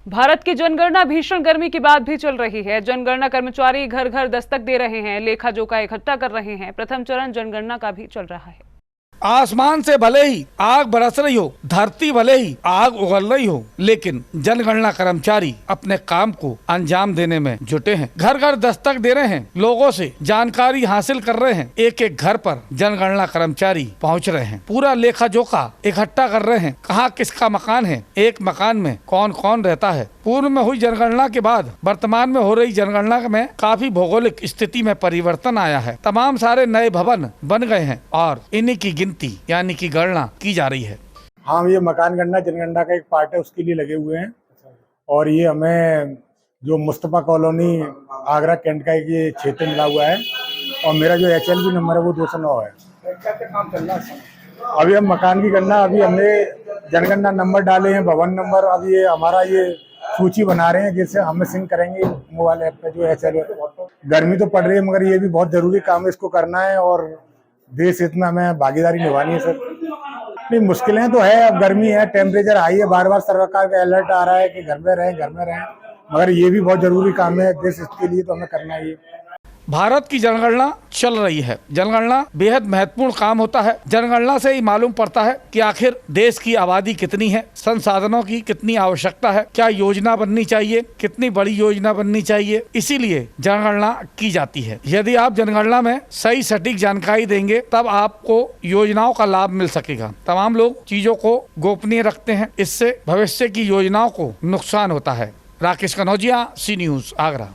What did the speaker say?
भारत की जनगणना भीषण गर्मी के बाद भी चल रही है। जनगणना कर्मचारी घर घर दस्तक दे रहे हैं, लेखा जोखा इकट्ठा कर रहे हैं। प्रथम चरण जनगणना का भी चल रहा है। आसमान से भले ही आग बरस रही हो, धरती भले ही आग उगल रही हो, लेकिन जनगणना कर्मचारी अपने काम को अंजाम देने में जुटे हैं। घर घर दस्तक दे रहे हैं, लोगों से जानकारी हासिल कर रहे हैं। एक एक घर पर जनगणना कर्मचारी पहुंच रहे हैं, पूरा लेखा जोखा इकट्ठा कर रहे हैं। कहाँ किसका मकान है, एक मकान में कौन कौन रहता है। पूर्व में हुई जनगणना के बाद वर्तमान में हो रही जनगणना में काफी भौगोलिक स्थिति में परिवर्तन आया है। तमाम सारे नए भवन बन गए हैं और इन्हीं की गिनती यानी कि गणना की जा रही है। हाँ, ये मकान गणना जनगणना का एक पार्ट है, उसके लिए लगे हुए हैं। और ये हमें जो मुस्तफा कॉलोनी आगरा कैंट का ये क्षेत्र मिला हुआ है और मेरा जो HLB नंबर है वो 209 है। काम चल रहा है अभी। हम मकान की गणना, अभी हमने जनगणना नंबर डाले हैं, भवन नंबर। अब ये हमारा ये सूची बना रहे हैं, जिससे हम सिंक करेंगे मोबाइल ऐप पे जो HLB। गर्मी तो पड़ रही है, मगर ये भी बहुत जरूरी काम है, इसको करना है और देश हित में हमें भागीदारी निभानी है सर। नहीं, मुश्किलें तो है, अब गर्मी है, टेम्परेचर हाई है, बार बार सरकार का अलर्ट आ रहा है कि घर में रहें, घर में रहें, मगर ये भी बहुत जरूरी काम है देश हित के लिए, तो हमें करना है ये। भारत की जनगणना चल रही है। जनगणना बेहद महत्वपूर्ण काम होता है। जनगणना से ही मालूम पड़ता है कि आखिर देश की आबादी कितनी है, संसाधनों की कितनी आवश्यकता है, क्या योजना बननी चाहिए, कितनी बड़ी योजना बननी चाहिए। इसीलिए जनगणना की जाती है। यदि आप जनगणना में सही सटीक जानकारी देंगे तब आपको योजनाओं का लाभ मिल सकेगा। तमाम लोग चीजों को गोपनीय रखते हैं, इससे भविष्य की योजनाओं को नुकसान होता है। राकेश कनौजिया, सी न्यूज़, आगरा।